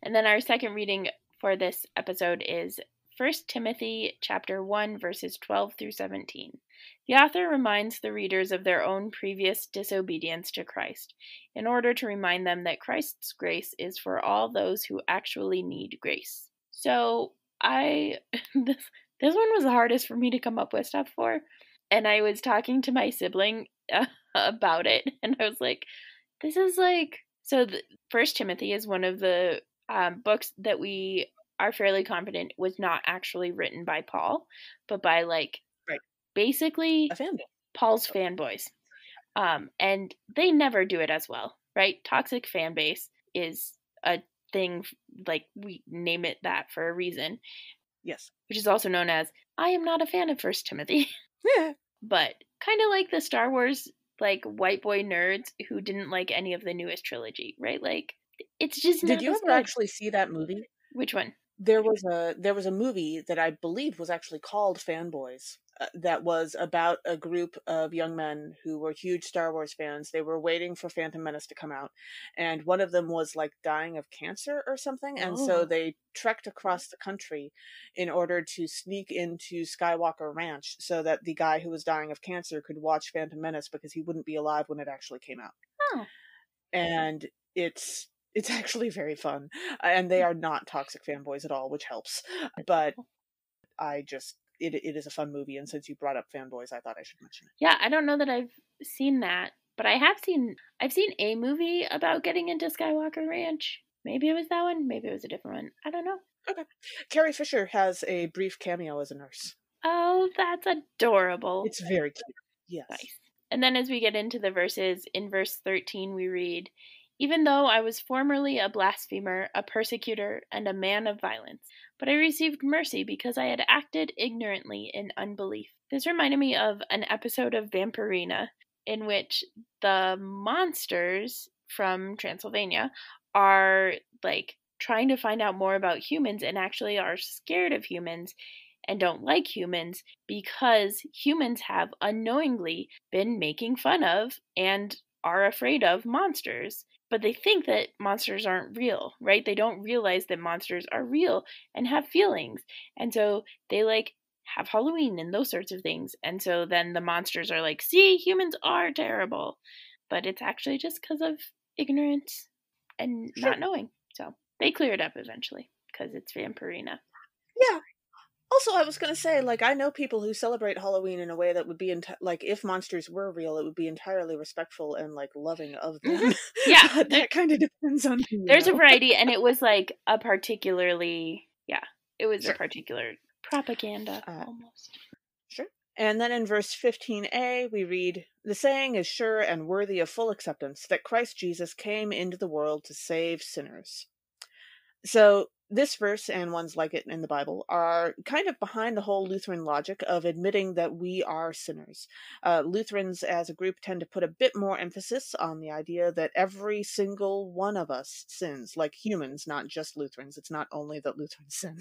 And then our second reading for this episode is 1 Timothy chapter 1, verses 12 through 17. The author reminds the readers of their own previous disobedience to Christ, in order to remind them that Christ's grace is for all those who actually need grace. So this one was the hardest for me to come up with stuff for, and I was talking to my sibling about it, and I was like, this is so 1 Timothy is one of the books that we are fairly confident was not actually written by Paul, but by basically Paul's fanboys. And they never do it as well, right? Toxic fan base is a thing, we name it that for a reason. Yes. Which is also known as, I am not a fan of 1 Timothy. Yeah. But kind of like the Star Wars like white boy nerds who didn't like any of the newest trilogy, right? Like it's just Did not you as ever good. actually see that movie? Which one? There was a movie that I believe was actually called Fanboys, that was about a group of young men who were huge Star Wars fans. They were waiting for Phantom Menace to come out, and one of them was like dying of cancer or something, and so Oh. they trekked across the country in order to sneak into Skywalker Ranch so that the guy who was dying of cancer could watch Phantom Menace because he wouldn't be alive when it actually came out. Oh. And it's actually very fun, and they are not toxic fanboys at all, which helps. But it is a fun movie, and since you brought up fanboys, I thought I should mention it. Yeah, I don't know that I've seen that, but I've seen a movie about getting into Skywalker Ranch. Maybe it was that one, maybe it was a different one. I don't know. Okay. Carrie Fisher has a brief cameo as a nurse. Oh, that's adorable. It's very cute. Yes. Nice. And then as we get into the verses, in verse 13 we read, "Even though I was formerly a blasphemer, a persecutor, and a man of violence, but I received mercy because I had acted ignorantly in unbelief." This reminded me of an episode of Vampirina in which the monsters from Transylvania are like trying to find out more about humans and actually are scared of humans and don't like humans because humans have unknowingly been making fun of and are afraid of monsters. But they think that monsters aren't real, right? They don't realize that monsters are real and have feelings. And so they like have Halloween and those sorts of things. And so then the monsters are like, see, humans are terrible. But it's actually just because of ignorance and Sure. not knowing. So they clear it up eventually because it's Vampirina. Yeah. Also, I was going to say, like, I know people who celebrate Halloween in a way that would be, like, if monsters were real, it would be entirely respectful and, like, loving of them. Yeah, But that kind of depends on who you there's a know. variety, and it was like a particularly, it was a Sure. particular propaganda Uh, almost. Sure. And then in verse 15a, we read, "The saying is sure and worthy of full acceptance that Christ Jesus came into the world to save sinners." So this verse and ones like it in the Bible are kind of behind the whole Lutheran logic of admitting that we are sinners. Lutherans as a group tend to put a bit more emphasis on the idea that every single one of us sins, like humans, not just Lutherans. It's not only that Lutherans sin.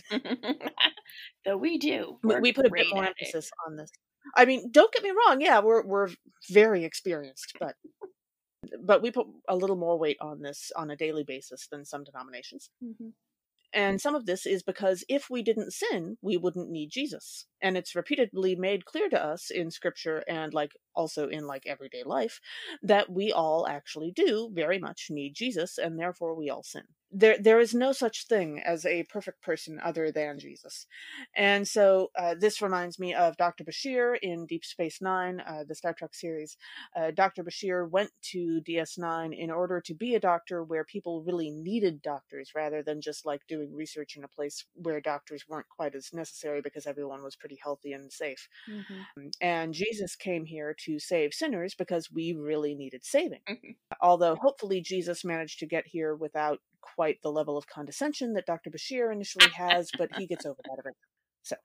So we do. We, We're we put a bit great more at it. emphasis on this. I mean, don't get me wrong. Yeah, we're very experienced, but we put a little more weight on this on a daily basis than some denominations. Mm-hmm. And some of this is because if we didn't sin, we wouldn't need Jesus. And it's repeatedly made clear to us in scripture and like also in like everyday life that we all actually do very much need Jesus, and therefore we all sin. There is no such thing as a perfect person other than Jesus. And so this reminds me of Dr. Bashir in Deep Space Nine, the Star Trek series. Dr. Bashir went to DS9 in order to be a doctor where people really needed doctors rather than just like doing research in a place where doctors weren't quite as necessary because everyone was pretty healthy and safe. Mm-hmm. And Jesus came here to save sinners because we really needed saving. Mm-hmm. Although hopefully Jesus managed to get here without quite the level of condescension that Dr. Bashir initially has, but he gets over that eventually. So,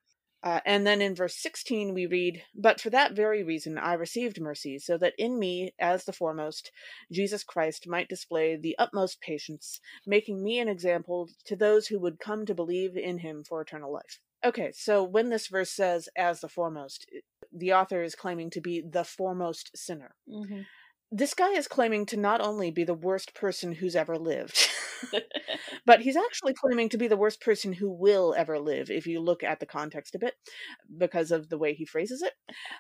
and then in verse 16 we read, "But for that very reason I received mercy, so that in me, as the foremost, Jesus Christ might display the utmost patience, making me an example to those who would come to believe in him for eternal life." Okay, so when this verse says "as the foremost," the author is claiming to be the foremost sinner. Mm-hmm. This guy is claiming to not only be the worst person who's ever lived, but he's actually claiming to be the worst person who will ever live, if you look at the context a bit, because of the way he phrases it.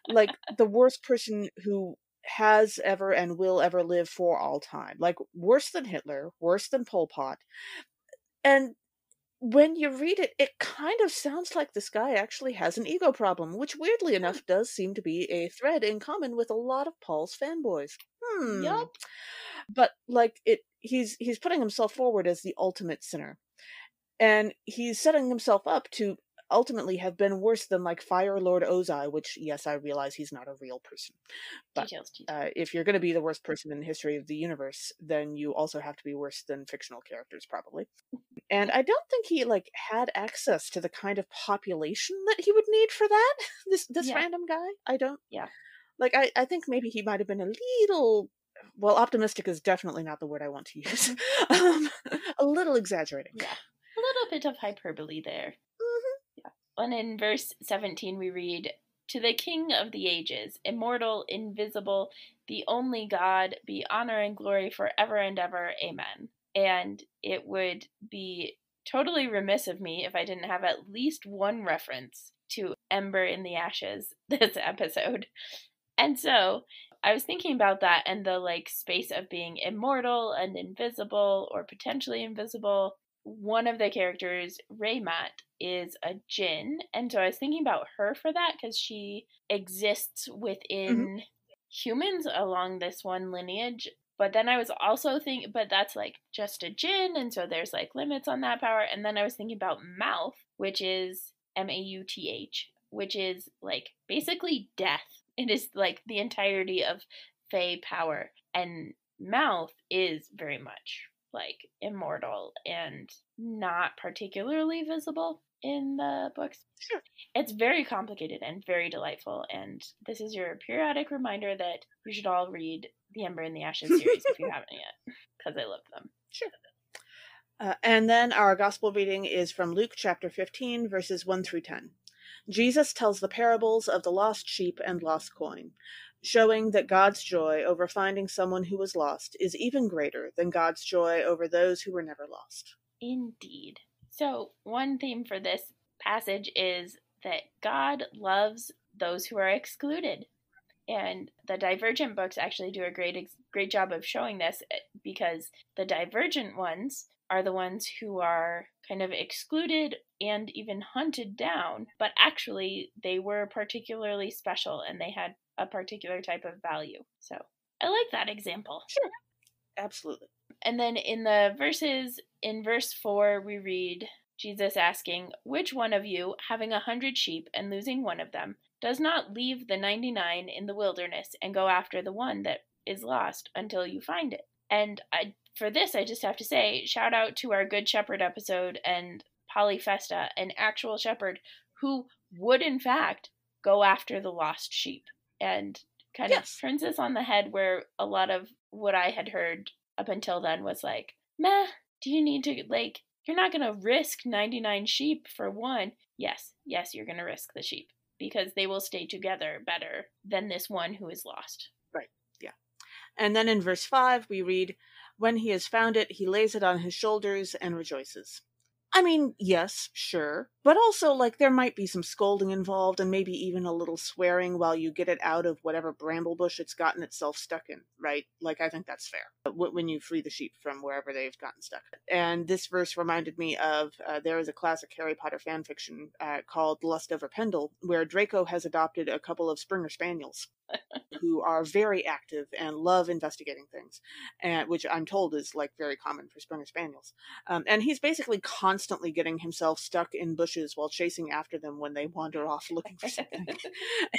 Like, the worst person who has ever and will ever live for all time. Like, worse than Hitler, worse than Pol Pot. And when you read it, it kind of sounds like this guy actually has an ego problem, which weirdly enough does seem to be a thread in common with a lot of Paul's fanboys. Yup. But like he's putting himself forward as the ultimate sinner. And he's setting himself up to ultimately have been worse than like Fire Lord Ozai, which yes, I realize he's not a real person. But Details. if you're going to be the worst person in the history of the universe, then you also have to be worse than fictional characters, probably. And I don't think he like had access to the kind of population that he would need for that. This Yeah. random guy, I don't. Yeah. Like, I think maybe he might have been a little, well, optimistic is definitely not the word I want to use. um, a little exaggerating. Yeah. A little bit of hyperbole there. Mhm. Yeah. And in verse 17 we read, "To the King of the ages, immortal, invisible, the only God, be honor and glory forever and ever. Amen." And it would be totally remiss of me if I didn't have at least one reference to Ember in the Ashes this episode. And so I was thinking about that and the like space of being immortal and invisible or potentially invisible. One of the characters, Raymat, is a djinn, and so I was thinking about her for that because she exists Mhm. within humans along this one lineage. But then I was also thinking, but that's like just a djinn, and so there's like limits on that power. And then I was thinking about Mouth, which is Mauth, which is like basically death. It is like the entirety of Fey power, and Mouth is very much like immortal and not particularly visible in the books. Sure. It's very complicated and very delightful, and this is your periodic reminder that you should all read the Ember and the Ashes series if you haven't yet, because I love them. Sure. And then our gospel reading is from Luke chapter 15, verses 1 through 10. Jesus tells the parables of the lost sheep and lost coin, showing that God's joy over finding someone who was lost is even greater than God's joy over those who were never lost. Indeed. So, one theme for this passage is that God loves those who are excluded. And the Divergent books actually do a great job of showing this, because the Divergent ones are the ones who are kind of excluded and even hunted down, but actually they were particularly special and they had a particular type of value. So I like that example. Sure. Absolutely. And then in the verses, in verse 4, we read Jesus asking, "Which one of you, having 100 sheep and losing one of them, does not leave the 99 in the wilderness and go after the one that is lost until you find it?" And for this, I just have to say, shout out to our Good Shepherd episode and Polyfesta, an actual shepherd who would, in fact, go after the lost sheep. And kind of turns this on the head, where a lot of what I had heard up until then was like, meh, do you need to, like, you're not going to risk 99 sheep for one. Yes, you're going to risk the sheep because they will stay together better than this one who is lost. Right, yeah. And then in verse 5, we read, "When he has found it, he lays it on his shoulders and rejoices." I mean, yes, sure. But also, like, there might be some scolding involved and maybe even a little swearing while you get it out of whatever bramble bush it's gotten itself stuck in, right? Like, I think that's fair when you free the sheep from wherever they've gotten stuck. And this verse reminded me of, there is a classic Harry Potter fan fiction called Lust Over Pendle, where Draco has adopted a couple of Springer Spaniels who are very active and love investigating things, and which I'm told is like very common for Springer Spaniels. And he's basically constantly getting himself stuck in bushes while chasing after them when they wander off looking for something.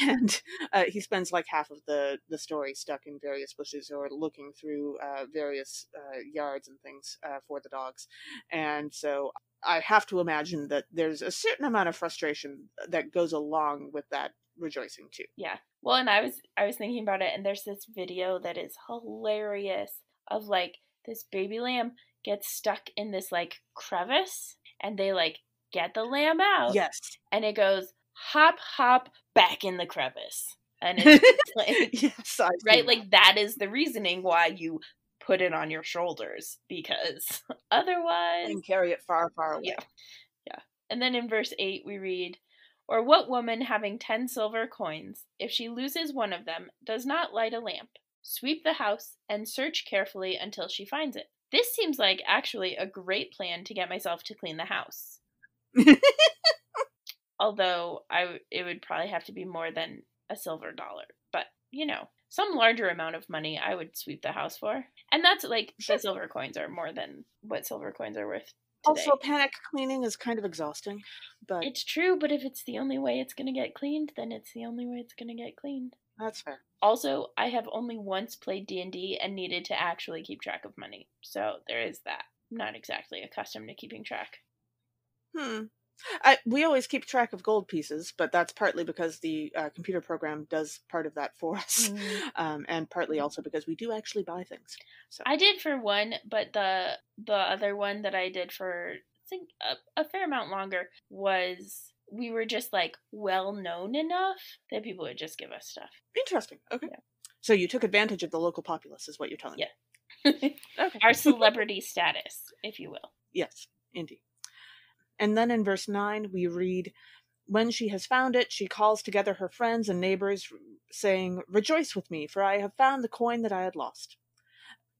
And he spends like half of the story stuck in various bushes or looking through various yards and things for the dogs. And so I have to imagine that there's a certain amount of frustration that goes along with that rejoicing too. Yeah. Well, and I was thinking about it, and there's this video that is hilarious of like this baby lamb gets stuck in this like crevice, and they like get the lamb out. Yes. And it goes hop hop back in the crevice. And it's like, yes, right? Like that is the reasoning why you put it on your shoulders, because otherwise, and carry it far, far away. Yeah. And then in verse 8 we read, "Or what woman having 10 silver coins, if she loses one of them, does not light a lamp, sweep the house, and search carefully until she finds it?" This seems like actually a great plan to get myself to clean the house. Although it would probably have to be more than a silver dollar. But, you know, some larger amount of money I would sweep the house for. And that's like, the silver coins are more than what silver coins are worth today. Also, panic cleaning is kind of exhausting. But it's true, but if it's the only way it's going to get cleaned, then it's the only way it's going to get cleaned. That's fair. Also, I have only once played D&D and needed to actually keep track of money. So there is that. I'm not exactly accustomed to keeping track. We always keep track of gold pieces, but that's partly because the computer program does part of that for us, and partly also because we do actually buy things. So I did for one, but the other one that I did for, I think, a fair amount longer was we were just like well known enough that people would just give us stuff. Interesting. Okay. Yeah. So you took advantage of the local populace, is what you're telling me. Okay. Our celebrity status, if you will. Yes, indeed. And then in verse 9, we read, "When she has found it, she calls together her friends and neighbors, saying, 'Rejoice with me, for I have found the coin that I had lost.'"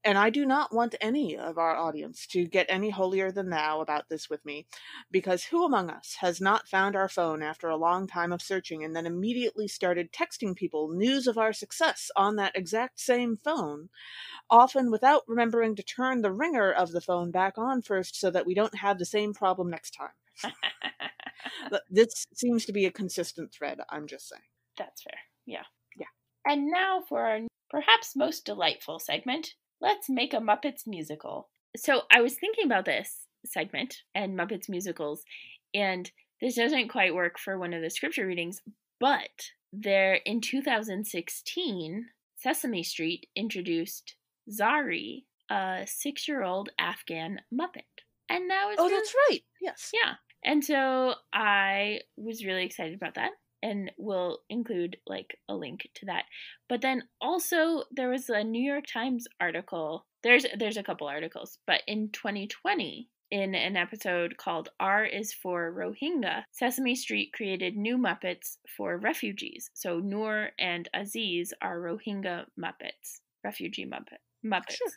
And I do not want any of our audience to get any holier than thou about this with me, because who among us has not found our phone after a long time of searching and then immediately started texting people news of our success on that exact same phone, often without remembering to turn the ringer of the phone back on first so that we don't have the same problem next time. This seems to be a consistent thread, I'm just saying. That's fair. Yeah. Yeah. And now for our perhaps most delightful segment, let's make a Muppets musical. So I was thinking about this segment and Muppets musicals, and this doesn't quite work for one of the scripture readings, but there in 2016, Sesame Street introduced Zari, a 6-year-old Afghan Muppet. And that was that's right. Yes. Yeah. And so I was really excited about that, and we'll include like a link to that. But then also there was a New York Times article. There's a couple articles, but in 2020, in an episode called R is for Rohingya, Sesame Street created new Muppets for refugees. So Noor and Aziz are Rohingya Muppets, refugee Muppets. Sure.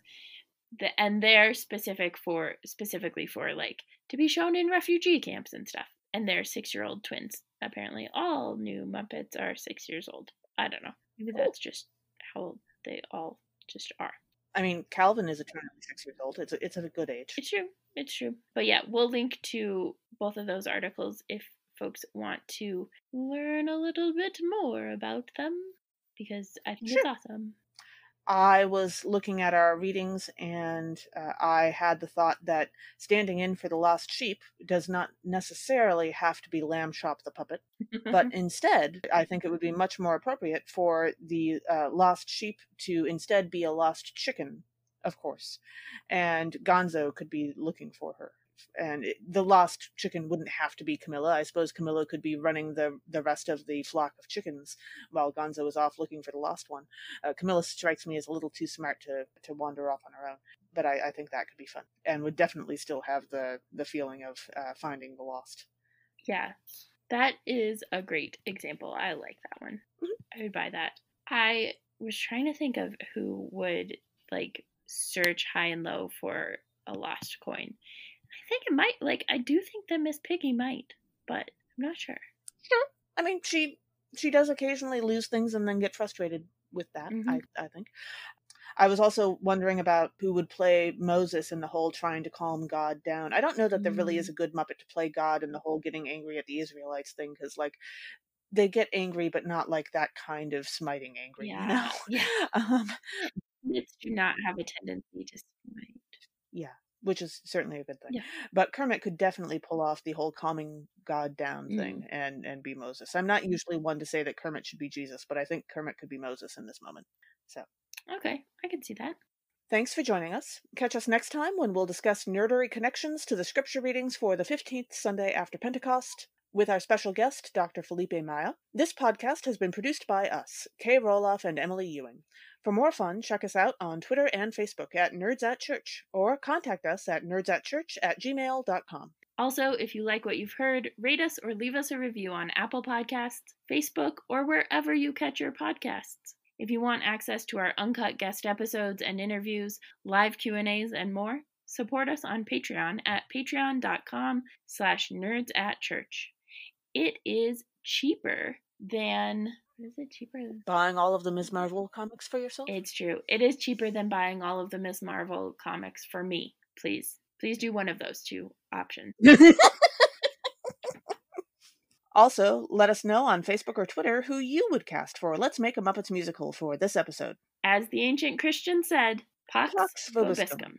And they're specifically for like to be shown in refugee camps and stuff. And they're 6-year-old twins. Apparently, all new Muppets are 6 years old. I don't know. Maybe that's just how they all just are. I mean, Calvin is eternally 6 years old. It's a good age. It's true. It's true. But yeah, we'll link to both of those articles if folks want to learn a little bit more about them, because I think it's awesome. I was looking at our readings, and I had the thought that standing in for the lost sheep does not necessarily have to be Lamb Chop the puppet, but instead, I think it would be much more appropriate for the lost sheep to instead be a lost chicken, of course, and Gonzo could be looking for her. And the lost chicken wouldn't have to be Camilla. I suppose Camilla could be running the rest of the flock of chickens while Gonzo is off looking for the lost one. Camilla strikes me as a little too smart to wander off on her own, but I think that could be fun and would definitely still have the feeling of finding the lost. Yeah, that is a great example. I like that one. Mm-hmm. I would buy that. I was trying to think of who would like search high and low for a lost coin. I think it might, like, I do think that Miss Piggy might, but I'm not sure. Sure. I mean, she does occasionally lose things and then get frustrated with that, mm-hmm. I think. I was also wondering about who would play Moses in the whole trying to calm God down. I don't know that there really is a good Muppet to play God in the whole getting angry at the Israelites thing, because, like, they get angry, but not like that kind of smiting angry, you know? Yeah. Muppets do not have a tendency to smite. Yeah. Which is certainly a good thing. Yeah. But Kermit could definitely pull off the whole calming God down thing and be Moses. I'm not usually one to say that Kermit should be Jesus, but I think Kermit could be Moses in this moment. So, okay, I can see that. Thanks for joining us. Catch us next time when we'll discuss nerdery connections to the scripture readings for the 15th Sunday after Pentecost with our special guest, Dr. Felipe Maya. This podcast has been produced by us, Kay Rohloff and Emily Ewing. For more fun, check us out on Twitter and Facebook at Nerds at Church, or contact us at nerdsatchurch@gmail.com. Also, if you like what you've heard, rate us or leave us a review on Apple Podcasts, Facebook, or wherever you catch your podcasts. If you want access to our uncut guest episodes and interviews, live Q&As, and more, support us on Patreon at patreon.com/nerdsatchurch. It is cheaper than... Is it cheaper than buying all of the Ms. Marvel comics for yourself? It's true. It is cheaper than buying all of the Ms. Marvel comics for me. Please do one of those two options. Also, let us know on Facebook or Twitter who you would cast for Let's Make a Muppets Musical for this episode. As the ancient Christian said, Pax Vobiscum.